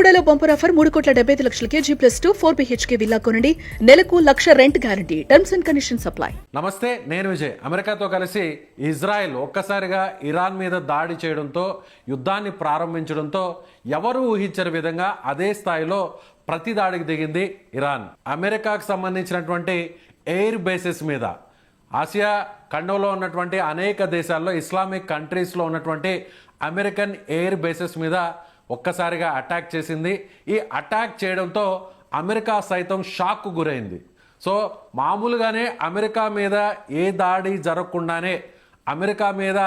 మిర్యాలగూడలో bumper offer 3,75,00,000కే G+2 4 BHK villa కొనండి. నెలకు 1,00,000 rent guarantee. Terms and conditions apply. నమస్తే, నేను విజయ్. అమెరికాతో కలిసి ఇజ్రాయెల్ ఒక్కసారిగా ఇరాన్ మీద దాడి చేయడంతో, యుద్ధాన్ని ప్రారంభించడంతో ఎవరు ఊహించని విధంగా అదే స్థాయిలో ప్రతి దాడికి దిగింది ఇరాన్. అమెరికాకు సంబంధించినటువంటి ఎయిర్ బేసెస్ మీద, ఆసియా ఖండంలో ఉన్నటువంటి అనేక దేశాల్లో, ఇస్లామిక్ కంట్రీస్లో ఉన్నటువంటి అమెరికన్ ఎయిర్ బేసెస్ మీద ఒక్కసారిగా అటాక్ చేసింది. ఈ అటాక్ చేయడంతో అమెరికా సైతం షాక్కు గురైంది. సో మామూలుగానే అమెరికా మీద ఏ దాడి జరగకుండానే అమెరికా మీద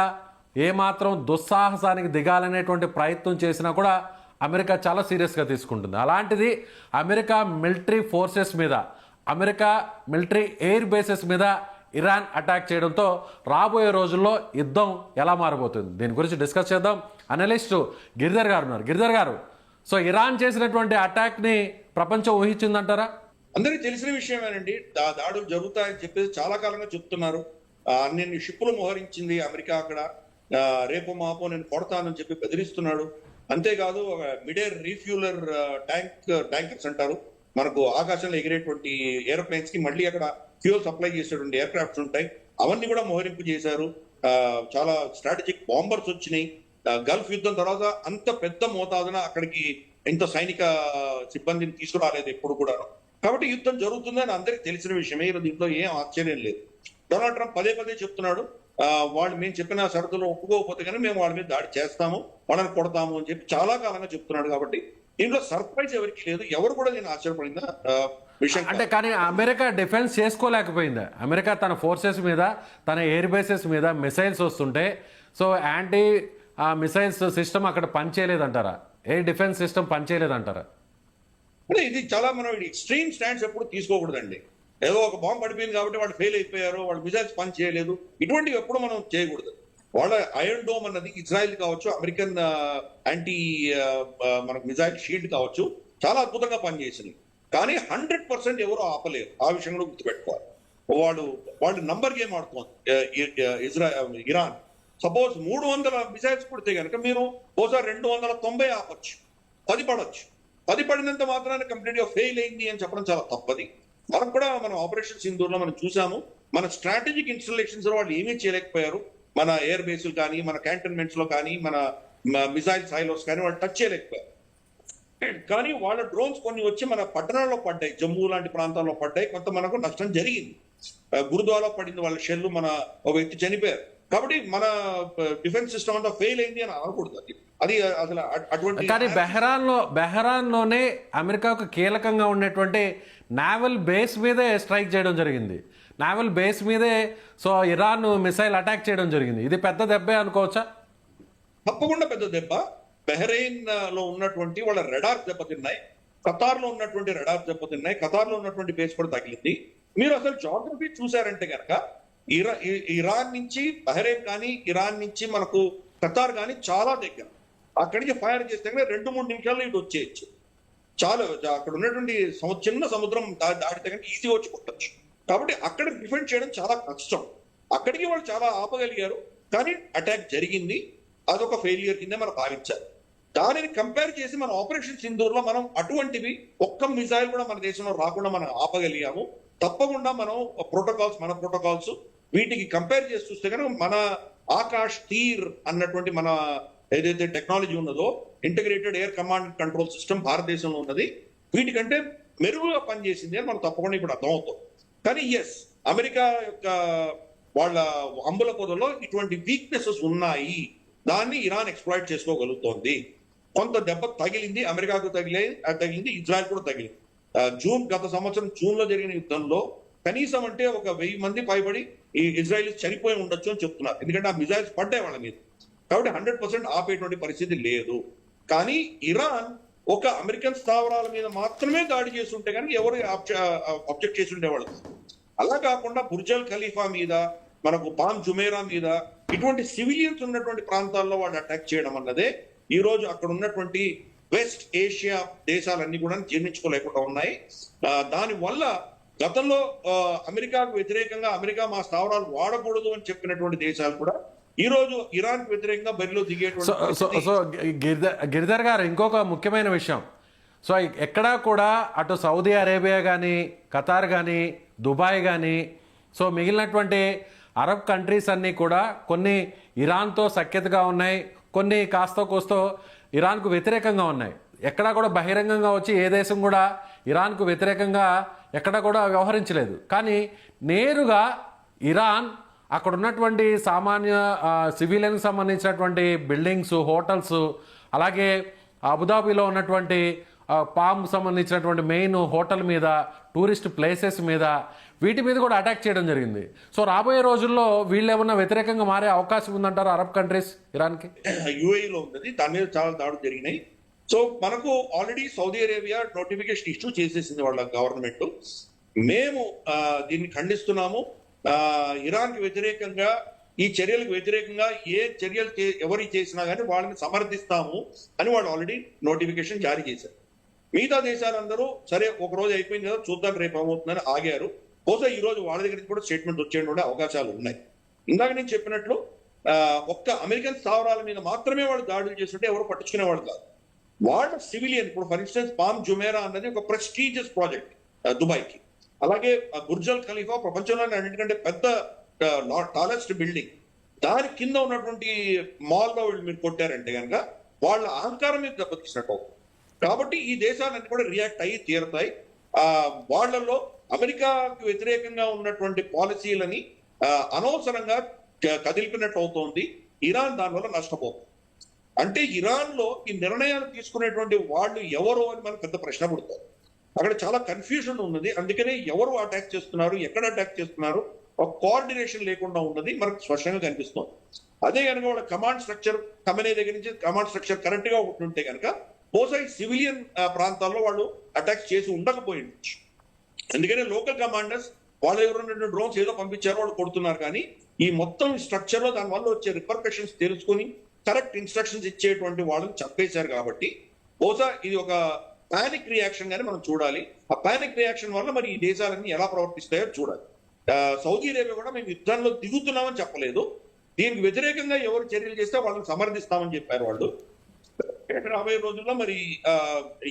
ఏమాత్రం దుస్సాహసానికి దిగాలనేటువంటి ప్రయత్నం చేసినా కూడా అమెరికా చాలా సీరియస్గా తీసుకుంటుంది. అలాంటిది అమెరికా మిలిటరీ ఫోర్సెస్ మీద, అమెరికా మిలిటరీ ఎయిర్ బేసెస్ మీద ఇరాన్ అటాక్ చేయడంతో రాబోయే రోజుల్లో యుద్ధం ఎలా మారబోతుంది, దీని గురించి డిస్కస్ చేద్దాం. అనలిస్ట్ గిరిధర్ గారు ఉన్నారు. గిరిధర్ గారు, సో ఇరాన్ చేసినటువంటి అటాక్ని ప్రపంచం ఊహించిందంటారా? అందరికీ తెలిసిన విషయమేనండి. దాడులు జరుగుతాయని చెప్పేసి చాలా కాలంగా చెప్తున్నారు. అన్ని షిప్పులు మోహరించింది అమెరికా అక్కడ. రేపు మాపో నేను కొడతానని చెప్పి బెదిరిస్తున్నాడు. అంతేకాదు మిడ్ ఎయిర్ రీఫ్యూలర్ ట్యాంకర్స్ అంటారు, మనకు ఆకాశంలో ఎగిరేటువంటి ఏరోప్లేన్స్ కి మళ్ళీ అక్కడ ఫ్యూల్ సప్లై చేసేటువంటి ఎయిర్ క్రాఫ్ట్స్ ఉంటాయి, అవన్నీ కూడా మోహరింపు చేశారు. చాలా స్ట్రాటజిక్ బాంబర్స్ వచ్చినాయి. గల్ఫ్ యుద్ధం తర్వాత అంత పెద్ద మోతాదున అక్కడికి ఇంత సైనిక సిబ్బందిని తీసుకురాలేదు ఎప్పుడు కూడా. కాబట్టి యుద్ధం జరుగుతుందని అందరికి తెలిసిన విషయమే. దీంట్లో ఏం ఆశ్చర్యం లేదు. డొనాల్డ్ ట్రంప్ పదే పదే చెప్తున్నాడు, వాళ్ళు మేము చెప్పిన షరతులు ఒప్పుకోకపోతే కానీ మేము వాళ్ళ మీద దాడి చేస్తాము, వాళ్ళని కొడతాము అని చెప్పి చాలా కాలంగా చెప్తున్నాడు. కాబట్టి దీంట్లో సర్ప్రైజ్ ఎవరికి లేదు. ఎవరు కూడా నేను ఆశ్చర్యపడిన విషయం అంటే, కానీ అమెరికా డిఫెన్స్ చేసుకోలేకపోయింది. అమెరికా తన ఫోర్సెస్ మీద, తన ఎయిర్ బేసెస్ మీద మిసైల్స్ వస్తుంటే, సో యాంటీ మిసైల్స్ సిస్టమ్ అక్కడ పనిచేయలేదంటారా? ఎయిర్ డిఫెన్స్ సిస్టమ్ పనిచేయలేదంటారా? అంటే ఇది చాలా మనం ఎక్స్ట్రీమ్ స్టాండ్స్ ఎప్పుడు తీసుకోకూడదండి. ఏదో ఒక బాంబు పడిపోయింది కాబట్టి వాళ్ళు ఫెయిల్ అయిపోయారు, వాళ్ళు మిసైల్స్ పని చేయలేదు, ఇటువంటివి ఎప్పుడు మనం చేయకూడదు. వాళ్ళ ఐరన్ డోమ్ అన్నది ఇజ్రాయెల్ కావచ్చు, అమెరికన్ యాంటీ మనకు మిసైల్ షీల్డ్ కావచ్చు, చాలా అద్భుతంగా పనిచేసింది. కానీ 100% ఎవరు ఆపలేరు. ఆ విషయంలో గుర్తుపెట్టుకోవాలి. వాళ్ళు నంబర్ గేమ్ ఆడుతోంది ఇరాన్. సపోజ్ 300 మిసైల్స్ పడితే కనుక మీరు ఓసారి 290 ఆపచ్చు, 10 పడవచ్చు. 10 పడినంత మాత్రాన్ని కంప్లీట్ గా ఫెయిల్ అయింది అని చెప్పడం చాలా తప్పది. మనం కూడా మన ఆపరేషన్ సింధూర్లో మనం చూసాము. మన స్ట్రాటజిక్ ఇన్స్టాలేషన్స్ లో వాళ్ళు ఏమీ చేయలేకపోయారు. మన ఎయిర్ బేస్లు కానీ, మన క్యాంటన్మెంట్స్ లో కానీ, మన మిసైల్ సైలోస్ కానీ వాళ్ళు టచ్ చేయలేకపోయారు. కానీ వాళ్ళ డ్రోన్స్ కొన్ని వచ్చి మన పట్టణాల్లో పడ్డాయి, జమ్మూ లాంటి ప్రాంతాల్లో పడ్డాయి. కొంత మనకు నష్టం జరిగింది. గురుద్వారాలో పడింది వాళ్ళ షెల్లు, మన ఒక వ్యక్తి చనిపోయారు. కాబట్టి మన డిఫెన్స్ సిస్టమ్ అంతా ఫెయిల్ అయింది అని అనకూడదు. అది అసలు అటువంటి. కానీ బెహరాన్లోనే అమెరికాకు కీలకంగా ఉన్నటువంటి నావల్ బేస్ మీదే స్ట్రైక్ చేయడం జరిగింది. నావల్ బేస్ మీదే సో ఇరాన్ మిసైల్ అటాక్ చేయడం జరిగింది. ఇది పెద్ద దెబ్బే అనుకోవచ్చా? తప్పకుండా పెద్ద దెబ్బ. బెహ్రెయిన్ లో ఉన్నటువంటి వాళ్ళ రెడార్ దెబ్బతిన్నాయి, ఖతార్ లో ఉన్నటువంటి రెడార్ దెబ్బతిన్నాయి, ఖతార్ లో ఉన్నటువంటి బేస్ కూడా తగిలింది. మీరు అసలు జాగ్రఫీ చూసారంటే కనుక ఇరాన్ నుంచి బహ్రెయిన్ కానీ, ఇరాన్ నుంచి మనకు ఖతార్ కానీ చాలా దగ్గర. అక్కడి నుంచి ఫైర్ చేస్తే 2-3 నిమిషాల్లో ఇటు వచ్చేయచ్చు. చాలా అక్కడ ఉన్నటువంటి చిన్న సముద్రం దాటితే కనుక ఈజీ వచ్చి కొట్టచ్చు. కాబట్టి అక్కడ డిఫెండ్ చేయడం చాలా కష్టం. అక్కడికి వాళ్ళు చాలా ఆపగలిగారు, కానీ అటాక్ జరిగింది. అదొక ఫెయిలియర్ కింద మనం భావించాలి. దానిని కంపేర్ చేసి మన ఆపరేషన్ సింధూర్లో మనం అటువంటివి ఒక్క మిసైల్ కూడా మన దేశంలో రాకుండా మనం ఆపగలిగాము. తప్పకుండా మనం మన ప్రోటోకాల్స్ వీటికి కంపేర్ చేసి చూస్తే కనుక మన ఆకాష్ తీర్ అన్నటువంటి మన ఏదైతే టెక్నాలజీ ఉన్నదో, integrated air command control system భారతదేశంలో ఉన్నది, వీటికంటే మెరుగుగా పనిచేసింది అని మనం తప్పకుండా ఇప్పుడు అర్థమవుతాం. కానీ అమెరికా యొక్క వాళ్ళ అంబుల పొదలో ఇటువంటి వీక్నెసెస్ ఉన్నాయి. దాన్ని ఇరాన్ ఎక్స్ప్లాయిట్ చేసుకోగలుగుతోంది. కొంత దెబ్బ తగిలింది, అమెరికాకు తగిలింది, ఇజ్రాయెల్ కూడా తగిలింది. గత సంవత్సరం జూన్ లో జరిగిన యుద్ధంలో కనీసం అంటే ఒక 1000 మంది పైబడి ఈ ఇజ్రాయెల్ చనిపోయి ఉండొచ్చు అని చెప్తున్నారు. ఎందుకంటే ఆ మిజైల్స్ పడ్డాయి వాళ్ళ మీద. కాబట్టి 100% ఆపేటువంటి పరిస్థితి లేదు. కానీ ఇరాన్ ఒక అమెరికన్ స్థావరాల మీద మాత్రమే దాడి చేస్తుంటే కానీ ఎవరు అబ్జెక్ట్ చేసి ఉండేవాళ్ళు. అలా కాకుండా బుర్జల్ ఖలీఫా మీద, మనకు పామ్ జుమేరా మీద, ఇటువంటి సివిలియన్స్ ఉన్నటువంటి ప్రాంతాల్లో వాళ్ళు అటాక్ చేయడం అన్నదే ఈ రోజు అక్కడ ఉన్నటువంటి వెస్ట్ ఏషియా దేశాలన్నీ కూడా జీర్ణించుకోలేకుండా ఉన్నాయి. దానివల్ల గతంలో అమెరికాకు వ్యతిరేకంగా అమెరికా మా స్థావరాలు వాడకూడదు అని చెప్పినటువంటి దేశాలు కూడా ఈ రోజు ఇరాన్ కు వ్యతిరేకంగా బరిలో దిగేటువంటి. గిరిధర్ గారు, ఇంకొక ముఖ్యమైన విషయం, సో ఎక్కడా కూడా అటు సౌదీ అరేబియా కానీ ఖతార్ కానీ దుబాయ్ కానీ సో మిగిలినటువంటి అరబ్ కంట్రీస్ అన్నీ కూడా కొన్ని ఇరాన్తో సఖ్యతగా ఉన్నాయి, కొన్ని కాస్తో కోస్తో ఇరాన్కు వ్యతిరేకంగా ఉన్నాయి. ఎక్కడా కూడా బహిరంగంగా వచ్చి ఏ దేశం కూడా ఇరాన్కు వ్యతిరేకంగా ఎక్కడా కూడా వ్యవహరించలేదు. కానీ నేరుగా ఇరాన్ అక్కడ ఉన్నటువంటి సామాన్య సివిలియన్కి సంబంధించినటువంటి బిల్డింగ్స్, హోటల్స్, అలాగే అబుదాబిలో ఉన్నటువంటి పామ్కు సంబంధించినటువంటి మెయిన్ హోటల్ మీద, టూరిస్ట్ ప్లేసెస్ మీద, వీటి మీద కూడా అటాక్ చేయడం జరిగింది. సో రాబోయే రోజుల్లో వీళ్ళు ఏమన్నా వ్యతిరేకంగా మారే అవకాశం ఉందంటారు అరబ్ కంట్రీస్ ఇరాన్కి? యుఏఈలో ఉంది, దాని మీద చాలా దాడులు జరిగినాయి. సో మనకు already Saudi Arabia notification issue చేసేసింది వాళ్ళ గవర్నమెంట్. మేము దీన్ని ఖండిస్తున్నాము. ఇరాన్కి వ్యతిరేకంగా, ఈ చర్యలకు వ్యతిరేకంగా ఏ చర్యలు ఎవరు చేసినా కానీ వాళ్ళని సమర్థిస్తాము అని వాళ్ళు ఆల్రెడీ నోటిఫికేషన్ జారీ చేశారు. మిగతా దేశాలందరూ సరే ఒక రోజు అయిపోయింది కదా చూద్దాం రేపు ఏమవుతుందని ఆగారు. బహుశా ఈ రోజు వాళ్ళ దగ్గర నుంచి కూడా స్టేట్మెంట్ వచ్చేటువంటి అవకాశాలు ఉన్నాయి. ఇందాక నేను చెప్పినట్లు ఒక్క అమెరికన్ స్థావరాల మీద మాత్రమే వాళ్ళు దాడులు చేస్తుంటే ఎవరు పట్టించుకునేవాళ్ళు కాదు. వాళ్ళ సివిలియన్, ఇప్పుడు ఫర్ ఇన్స్టెన్స్ పామ్ జుమేరా అన్నది ఒక ప్రెస్టీజియస్ ప్రాజెక్ట్ దుబాయ్కి. అలాగే బుర్జల్ ఖలీఫా ప్రపంచంలోనే అన్నిటికంటే పెద్ద టాలెస్ట్ బిల్డింగ్. దాని కింద ఉన్నటువంటి మాల్లో వీళ్ళు మీరు కొట్టారంటే కనుక వాళ్ళ అహంకారం మీద దెబ్బతీసినట్టు. కాబట్టి ఈ దేశాలన్నీ కూడా రియాక్ట్ అయ్యి తీరుతాయి. వాళ్లలో అమెరికాకు వ్యతిరేకంగా ఉన్నటువంటి పాలసీలని అనవసరంగా కదిలిపినట్టు అవుతోంది. ఇరాన్ దానివల్ల నష్టపోతుంది. అంటే ఇరాన్ లో ఈ నిర్ణయాలు తీసుకునేటువంటి వాళ్ళు ఎవరు అని మనకు పెద్ద ప్రశ్న పుడతారు. అక్కడ చాలా కన్ఫ్యూజన్ ఉన్నది. అందుకనే ఎవరు అటాక్ చేస్తున్నారు, ఎక్కడ అటాక్ చేస్తున్నారు, ఒక కోఆర్డినేషన్ లేకుండా ఉన్నది మనకు స్పష్టంగా కనిపిస్తుంది. అదే కనుక వాళ్ళ కమాండ్ స్ట్రక్చర్ కమెనీ దగ్గర నుంచి కమాండ్ స్ట్రక్చర్ కరెక్ట్ గా ఉంటే కనుక బహుశా సివిలియన్ ప్రాంతాల్లో వాళ్ళు అటాక్ చేసి ఉండకపోయింది. అందుకనే లోకల్ కమాండర్స్ వాళ్ళ ఎవరు డ్రోన్స్ ఏదో పంపించారో వాళ్ళు కొడుతున్నారు. కానీ ఈ మొత్తం స్ట్రక్చర్ లో దాని వల్ల వచ్చే రిపర్కషన్స్ తెలుసుకుని కరెక్ట్ ఇన్స్ట్రక్షన్స్ ఇచ్చేటువంటి వాళ్ళని చంపేశారు. కాబట్టి బహుశా ఇది ఒక పానిక్ రియాక్షన్ గానే మనం చూడాలి. ఆ పానిక్ రియాక్షన్ వల్ల మరి ఈ దేశాలన్నీ ఎలా ప్రవర్తిస్తాయో చూడాలి. సౌదీ అరేబియా కూడా మేము యుద్ధంలో దిగుతున్నామని చెప్పలేదు. దీనికి వ్యతిరేకంగా ఎవరు చర్యలు చేస్తే వాళ్ళని సమర్థిస్తామని చెప్పారు వాళ్ళు. రాబోయే రోజుల్లో మరి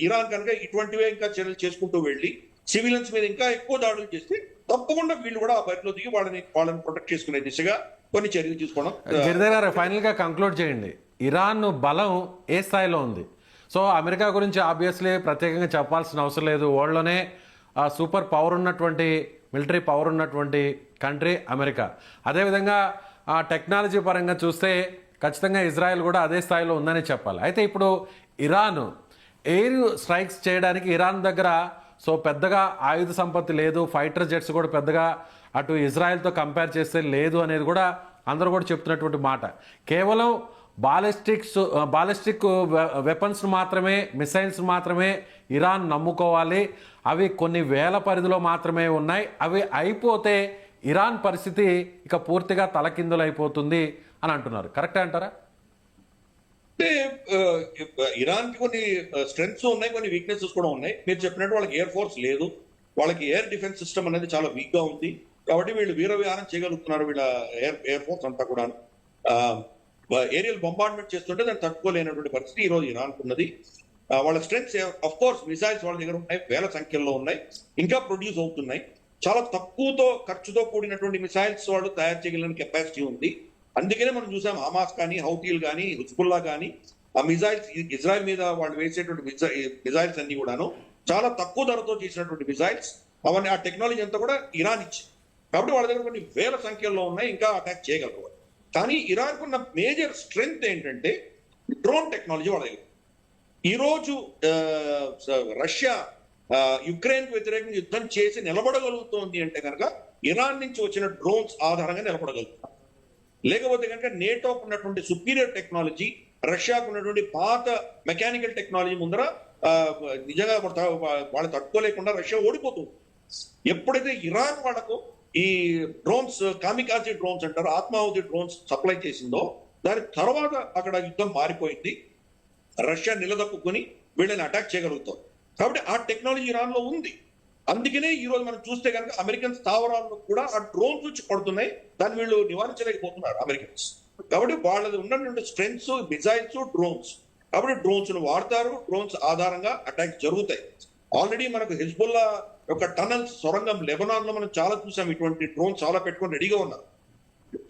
ఇరాన్ కనుక ఇటువంటివే ఇంకా చర్యలు చేసుకుంటూ వెళ్ళి సివిలియన్స్ మీద ఇంకా ఎక్కువ దాడులు చేస్తే తప్పకుండా వీళ్ళు కూడా ఆ బరిలో దిగి వాళ్ళని ప్రొటెక్ట్ చేసుకునే దిశగా కొన్ని చర్యలు తీసుకోవడం. గిరిధర్ గారు ఫైనల్ గా కంక్లూడ్ చేయండి. ఇరాన్ బలం ఏ స్థాయిలో ఉంది? సో అమెరికా గురించి ఆబ్వియస్లీ ప్రత్యేకంగా చెప్పాల్సిన అవసరం లేదు. వరల్డ్లోనే సూపర్ పవర్ ఉన్నటువంటి, మిలిటరీ పవర్ ఉన్నటువంటి కంట్రీ అమెరికా. అదేవిధంగా టెక్నాలజీ పరంగా చూస్తే ఖచ్చితంగా ఇజ్రాయెల్ కూడా అదే స్థాయిలో ఉందని చెప్పాలి. అయితే ఇప్పుడు ఇరాన్ ఎయిర్ స్ట్రైక్స్ చేయడానికి ఇరాన్ దగ్గర సో పెద్దగా ఆయుధ సంపత్తి లేదు, ఫైటర్ జెట్స్ కూడా పెద్దగా అటు ఇజ్రాయెల్తో కంపేర్ చేస్తే లేదు అనేది కూడా అందరూ కూడా చెప్తున్నటువంటి మాట. కేవలం బాలిస్టిక్ వెపన్స్ మాత్రమే, మిసైల్స్ మాత్రమే ఇరాన్ నమ్ముకోవాలి. అవి కొన్ని వేల పరిధిలో మాత్రమే ఉన్నాయి. అవి అయిపోతే ఇరాన్ పరిస్థితి ఇక పూర్తిగా తలకిందులైపోతుంది అని అంటున్నారు. కరెక్టే అంటారా? అంటే ఇరాన్ కి కొన్ని స్ట్రెంగ్స్ ఉన్నాయి, కొన్ని వీక్నెసెస్ కూడా ఉన్నాయి. మీరు చెప్పినట్టు వాళ్ళకి ఎయిర్ ఫోర్స్ లేదు, వాళ్ళకి ఎయిర్ డిఫెన్స్ సిస్టమ్ అనేది చాలా వీక్ గా ఉంది. కాబట్టి వీళ్ళు వీర విహారం చేయగలుగుతున్నారు. వీళ్ళ ఎయిర్ ఫోర్స్ అంతా కూడా ఏరియల్ బొంబార్డ్మెంట్ చేస్తుంటే దాన్ని తట్టుకోలేనటువంటి పరిస్థితి ఈ రోజు ఇరాన్ ఉన్నది. వాళ్ళ స్ట్రెంగ్స్ ఆఫ్ కోర్స్ మిసైల్స్ వాళ్ళ దగ్గర ఉన్నాయి, వేల సంఖ్యలో ఉన్నాయి, ఇంకా ప్రొడ్యూస్ అవుతున్నాయి. చాలా తక్కువతో ఖర్చుతో కూడినటువంటి మిసైల్స్ వాళ్ళు తయారు చేయగలిగిన కెపాసిటీ ఉంది. అందుకనే మనం చూసాం హమాస్ కానీ, హౌతీలు కానీ, హిజ్బుల్లా కానీ ఆ మిసైల్స్ ఇజ్రాయెల్ మీద వాళ్ళు వేసేటువంటి మిసైల్స్ అన్ని కూడాను చాలా తక్కువ ధరతో చేసినటువంటి మిసైల్స్. అవన్నీ ఆ టెక్నాలజీ అంతా కూడా ఇరాన్ ఇచ్చింది. కాబట్టి వాళ్ళ దగ్గర కొన్ని వేల సంఖ్యలో ఉన్నాయి, ఇంకా అటాక్ చేయగలరు. కానీ ఇరాన్ కున్న మేజర్ స్ట్రెంగ్త్ ఏంటంటే డ్రోన్ టెక్నాలజీ వాళ్ళ దగ్గర. ఈరోజు రష్యా యుక్రెయిన్ కు వ్యతిరేకంగా యుద్ధం చేసి నిలబడగలుగుతోంది అంటే కనుక ఇరాన్ నుంచి వచ్చిన డ్రోన్స్ ఆధారంగా నిలబడగలుగుతాం. లేకపోతే కనుక నేటో ఉన్నటువంటి సుపీరియర్ టెక్నాలజీ, రష్యాకు ఉన్నటువంటి పాత మెకానికల్ టెక్నాలజీ ముందర నిజంగా వాళ్ళు తట్టుకోలేకుండా రష్యా ఓడిపోతుంది. ఎప్పుడైతే ఇరాన్ వాళ్ళకు ఈ డ్రోన్స్, కామికాజీ డ్రోన్స్ అంటారు, ఆత్మాహుతి డ్రోన్స్ సప్లై చేసిందో దాని తర్వాత అక్కడ యుద్ధం మారిపోయింది. రష్యా నిలదొక్కుని వీళ్ళని అటాక్ చేయగలుగుతాం. కాబట్టి ఆ టెక్నాలజీ ఇరాన్ లో ఉంది. అందుకనే ఈ రోజు మనం చూస్తే కనుక అమెరికన్ స్థావరాల్లో కూడా ఆ డ్రోన్స్ వచ్చి పడుతున్నాయి. దాన్ని వీళ్ళు నివారించలేకపోతున్నారు అమెరికన్స్. కాబట్టి వాళ్ళది ఉన్నటువంటి స్ట్రెంగ్స్, మిసైల్స్, డ్రోన్స్ కాబట్టి డ్రోన్స్ ను వాడతారు, డ్రోన్స్ ఆధారంగా అటాక్ జరుగుతాయి. ఆల్రెడీ మనకు హిజ్బుల్లా యొక్క టనల్స్ సొరంగం లెబనాన్ లో మనం చాలా చూసాం, ఇటువంటి డ్రోన్స్ చాలా పెట్టుకొని రెడీగా ఉన్నారు.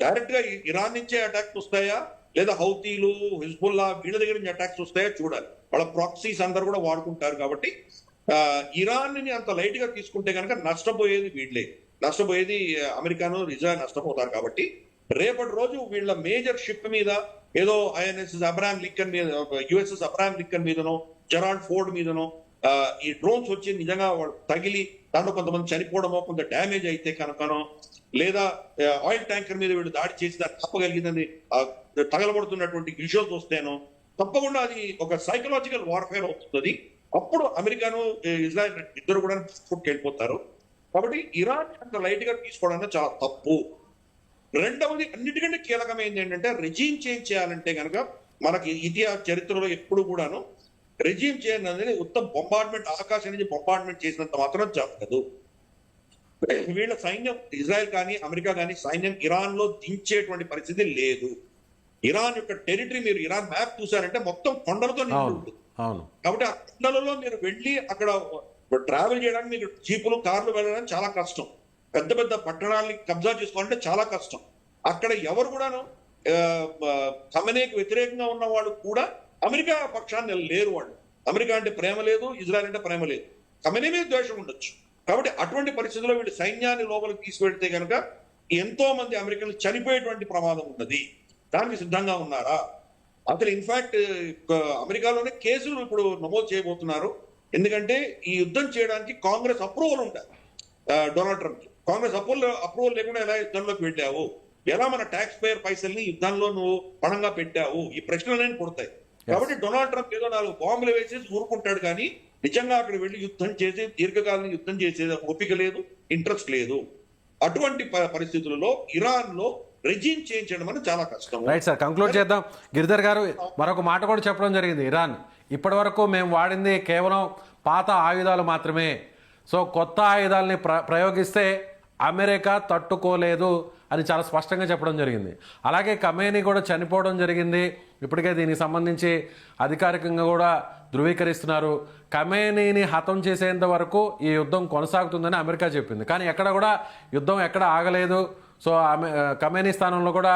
డైరెక్ట్ గా ఇరాన్ నుంచే అటాక్స్ వస్తాయా లేదా హౌతీలు హిజ్బుల్లా వీళ్ళ దగ్గర నుంచి అటాక్స్ వస్తాయా చూడాలి. వాళ్ళ ప్రాక్సీస్ అందరు కూడా వాడుకుంటారు. కాబట్టి ఇరాన్ ని అంత లైట్ గా తీసుకుంటే కనుక నష్టపోయేది వీళ్ళే, నష్టపోయేది అమెరికాను, ఇజ్రాయెల్ నష్టపోతారు. కాబట్టి రేపటి రోజు వీళ్ళ మేజర్ షిప్ మీద ఏదో ఐఎన్ఎస్ అబ్రహాం లింకన్ మీద, యుఎస్ఎస్ అబ్రహాం లింకన్ మీదనో జెరాల్డ్ ఫోర్డ్ మీదనో ఈ డ్రోన్స్ వచ్చి నిజంగా తగిలి దాంట్లో కొంతమంది చనిపోవడమో కొంత డ్యామేజ్ అయితే కనుకనో, లేదా ఆయిల్ ట్యాంకర్ మీద వీళ్ళు దాడి చేసి దాన్ని తప్పగలిగిందని తగలబడుతున్నటువంటి విజువల్స్ వస్తేనో తప్పకుండా అది ఒక సైకలాజికల్ వార్ఫేర్ అవుతుంది. అప్పుడు అమెరికాను ఇజ్రాయెల్ ఇద్దరు కూడా వెళ్ళిపోతారు. కాబట్టి ఇరాన్ అంత లైట్ గా తీసుకోవడం చాలా తప్పు. రెండవది అన్నిటికంటే కీలకమైనది ఏంటంటే రెజీమ్ చేంజ్ చేయాలంటే కనుక మనకి ఇతిహాస చరిత్రలో ఎప్పుడు కూడాను రెజీమ్ చేంజ్ అనేది ఉత్తమ బొంబార్డ్మెంట్, ఆకాశం నుంచి బొంబార్డ్మెంట్ చేసినంత మాత్రం జరగదు. వీళ్ళ సైన్యం ఇజ్రాయెల్ కానీ అమెరికా కానీ సైన్యం ఇరాన్ లో దించేటువంటి పరిస్థితి లేదు. ఇరాన్ యొక్క టెరిటరీ మీరు ఇరాన్ మ్యాప్ చూసారంటే మొత్తం కొండలతో నిండి ఉంటుంది. కాబట్టి ఆ కొండలలో మీరు వెళ్ళి అక్కడ ట్రావెల్ చేయడానికి మీకు జీపులు కార్లు వెళ్ళడానికి చాలా కష్టం. పెద్ద పెద్ద పట్టణాలని కబ్జా చేసుకోవాలంటే చాలా కష్టం. అక్కడ ఎవరు కూడాను ఖమేనీకి వ్యతిరేకంగా ఉన్న వాళ్ళు కూడా అమెరికా పక్షాన్ని లేరు. వాళ్ళు అమెరికా అంటే ప్రేమ లేదు, ఇజ్రాయెల్ అంటే ప్రేమ లేదు, ఖమేనీ మీద ద్వేషం ఉండొచ్చు. కాబట్టి అటువంటి పరిస్థితుల్లో వీళ్ళు సైన్యాన్ని లోపలికి తీసుకువెళ్తే కనుక ఎంతో మంది అమెరికన్లు చనిపోయేటువంటి ప్రమాదం ఉన్నది. దానికి సిద్ధంగా ఉన్నారా? అసలు ఇన్ఫాక్ట్ అమెరికాలోనే కేసులు ఇప్పుడు నమోదు చేయబోతున్నారు. ఎందుకంటే ఈ యుద్ధం చేయడానికి కాంగ్రెస్ అప్రూవల్ ఉండాలి. డొనాల్డ్ ట్రంప్ కాంగ్రెస్ అప్రూవల్ లేకుండా ఎలా యుద్ధంలోకి వెళ్ళావు, ఎలా మన ట్యాక్స్ పేయర్ పైసల్ని యుద్ధంలో నువ్వు పణంగా పెట్టావు, ఈ ప్రశ్నలన్నీ పుడతాయి. కాబట్టి డొనాల్డ్ ట్రంప్ ఏదో 4 బాంబులు వేసేసి ఊరుకుంటాడు, కానీ నిజంగా అక్కడ వెళ్ళి యుద్ధం చేసి దీర్ఘకాలం యుద్ధం చేసేది ఓపిక లేదు, ఇంట్రెస్ట్ లేదు. అటువంటి పరిస్థితులలో ఇరాన్ లో రెజీమ్ చేంజ్ చేయడం అనేది చాలా కష్టం. రైట్ సార్, కంక్లూడ్ చేద్దాం. గిరిధర్ గారు మరొక మాట కూడా చెప్పడం జరిగింది. ఇరాన్ ఇప్పటి వరకు మేము వాడింది కేవలం పాత ఆయుధాలు మాత్రమే, సో కొత్త ఆయుధాలని ప్రయోగిస్తే అమెరికా తట్టుకోలేదు అని చాలా స్పష్టంగా చెప్పడం జరిగింది. అలాగే ఖమేనీ కూడా చనిపోవడం జరిగింది. ఇప్పటికే దీనికి సంబంధించి అధికారికంగా కూడా ధృవీకరిస్తున్నారు. ఖమేనీని హతం చేసేంత వరకు ఈ యుద్ధం కొనసాగుతుందని అమెరికా చెప్పింది, కానీ ఎక్కడ కూడా యుద్ధం ఎక్కడ ఆగలేదు. సో ఖమేనీ స్థానంలో కూడా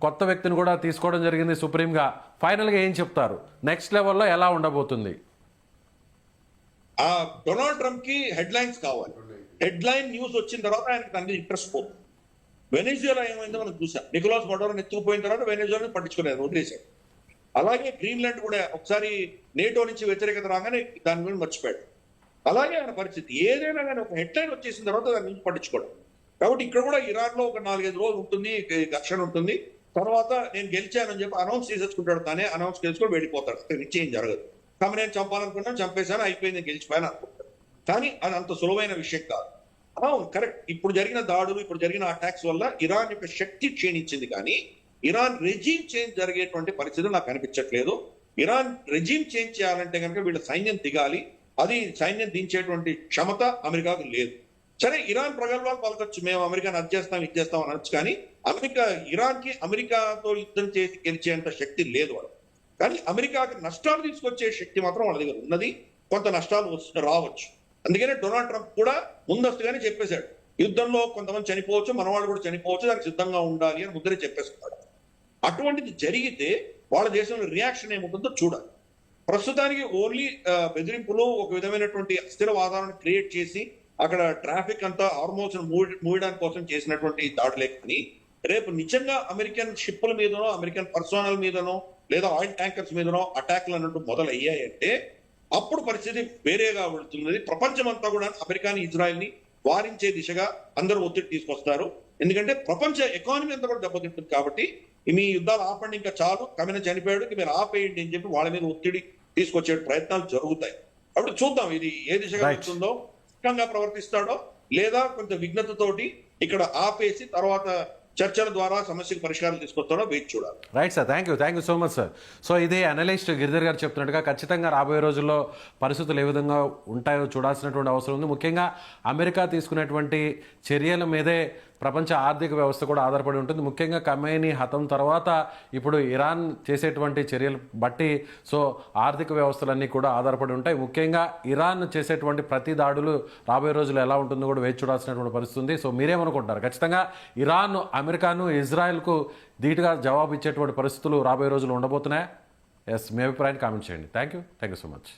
కొత్త వ్యక్తిని కూడా తీసుకోవడం జరిగింది సుప్రీంగా. ఫైనల్గా ఏం చెప్తారు, నెక్స్ట్ లెవెల్లో ఎలా ఉండబోతుంది? డొనాల్డ్ ట్రంప్ కి హెడ్ లైన్స్ కావాలి. హెడ్ లైన్ న్యూస్ వచ్చిన తర్వాత ఆయనకి దాని ఇంట్రెస్ట్ పోతుంది. వెనెజులా ఏమైందో మనం చూసాం. నికోలాస్ మడోరోని ఎత్తుకుపోయిన తర్వాత వెనెజులాని పట్టించుకునేది, వదిలేశాడు. అలాగే గ్రీన్లాండ్ కూడా ఒకసారి నేటో నుంచి వ్యతిరేకత రాగానే దాని గురించి మర్చిపోయాడు. అలాగే ఆయన పరిస్థితి ఏదైనా కానీ ఒక హెడ్ లైన్ వచ్చేసిన తర్వాత దాని నుంచి పట్టించుకోవడం. కాబట్టి ఇక్కడ కూడా ఇరాన్ లో ఒక 4-5 రోజులు ఉంటుంది, ఘర్షణ ఉంటుంది. తర్వాత నేను గెలిచానని చెప్పి అనౌన్స్ చేసేసుకుంటాడు, తానే అనౌన్స్ చేసుకొని వెళ్ళిపోతాడు. నుంచి ఏం జరగదు. కానీ నేను చంపాలనుకున్నాను, చంపేశాను, అయిపోయింది, నేను గెలిచిపోయాను అనుకుంటాను. కానీ అది అంత సులువైన విషయం కాదు. అవును, కరెక్ట్. ఇప్పుడు జరిగిన దాడులు, ఇప్పుడు జరిగిన అటాక్స్ వల్ల ఇరాన్ యొక్క శక్తి క్షీణించింది, కానీ ఇరాన్ రెజీమ్ చేంజ్ జరిగేటువంటి పరిస్థితి నాకు అనిపించట్లేదు. ఇరాన్ రెజీమ్ చేంజ్ చేయాలంటే కనుక వీళ్ళ సైన్యం దిగాలి. అది సైన్యం దించేటువంటి క్షమత అమెరికాకు లేదు. సరే, ఇరాన్ ప్రగల్భాలు పలకొచ్చు, మేము అమెరికాని అది చేస్తాం ఇది చేస్తాం అనొచ్చు, కానీ ఇరాన్ కి అమెరికాతో యుద్ధం చేసి గెలిచేంత శక్తి లేదు వాళ్ళు. కానీ అమెరికాకి నష్టాలు తీసుకొచ్చే శక్తి మాత్రం వాళ్ళ దగ్గర ఉన్నది. కొంత నష్టాలు రావచ్చు. అందుకనే డొనాల్డ్ ట్రంప్ కూడా ముందస్తుగానే చెప్పేశాడు, యుద్ధంలో కొంతమంది చనిపోవచ్చు, మన వాళ్ళు కూడా చనిపోవచ్చు, దానికి సిద్ధంగా ఉండాలి అని ముద్దరే చెప్పేస్తున్నాడు. అటువంటిది జరిగితే వాళ్ళ దేశంలో రియాక్షన్ ఏముంటుందో చూడాలి. ప్రస్తుతానికి ఓన్లీ బెదిరింపులు, ఒక విధమైనటువంటి అస్థిర వాతావరణం క్రియేట్ చేసి అక్కడ ట్రాఫిక్ అంతా హార్మోన్స్ మూయడానికి కోసం చేసినటువంటి దాడులే, కానీ రేపు నిజంగా అమెరికన్ షిప్పుల మీదనో, అమెరికన్ పర్సోనల్ మీదనో, లేదా ఆయిల్ ట్యాంకర్స్ మీదనో అటాక్లు అన్నట్టు మొదలయ్యాయంటే అప్పుడు పరిస్థితి వేరేగా వెళుతున్నది. ప్రపంచం అంతా కూడా అమెరికాని, ఇజ్రాయెల్ ని వారించే దిశగా అందరూ ఒత్తిడి తీసుకొస్తారు. ఎందుకంటే ప్రపంచ ఎకానమీ అంతా కూడా దెబ్బతింటుంది. కాబట్టి మీ యుద్ధాలు ఆపండి, ఇంకా చాలు, ఖమేనీ చనిపోయాడు, మీరు ఆపేయండి అని చెప్పి వాళ్ళ మీద ఒత్తిడి తీసుకొచ్చే ప్రయత్నాలు జరుగుతాయి. అప్పుడు చూద్దాం ఇది ఏ దిశగా వెళ్తుందో, ముఖ్యంగా ప్రవర్తిస్తాడో, లేదా కొంత విఘ్నతతోటి ఇక్కడ ఆపేసి తర్వాత చర్చల ద్వారా సమస్యకు పరిష్కారం తీసుకొస్తాడో వేచి చూడాలి. Right sir, thank you so much sir. So ఇది అనలిస్ట్ గిరిధర్ గారు చెప్తున్నట్టుగా ఖచ్చితంగా రాబోయే రోజుల్లో పరిస్థితులు ఏ విధంగా ఉంటాయో చూడాల్సినటువంటి అవసరం ఉంది. ముఖ్యంగా అమెరికా తీసుకునేటువంటి చర్యల మీదే ప్రపంచ ఆర్థిక వ్యవస్థ కూడా ఆధారపడి ఉంటుంది. ముఖ్యంగా ఖమేనీ హతం తర్వాత ఇప్పుడు ఇరాన్ చేసేటువంటి చర్యలు బట్టి సో ఆర్థిక వ్యవస్థలన్నీ కూడా ఆధారపడి ఉంటాయి. ముఖ్యంగా ఇరాన్ చేసేటువంటి ప్రతి దాడులు రాబోయే రోజులు ఎలా ఉంటుందో కూడా వేచి చూడాల్సినటువంటి పరిస్థితి ఉంది. సో మీరేమనుకుంటారు? ఖచ్చితంగా ఇరాన్, అమెరికాను, ఇజ్రాయెల్కు ధీటుగా జవాబు ఇచ్చేటువంటి పరిస్థితులు రాబోయే రోజులు ఉండబోతున్నాయా? ఎస్, మీ అభిప్రాయాన్ని కామెంట్ చేయండి. Thank you so much.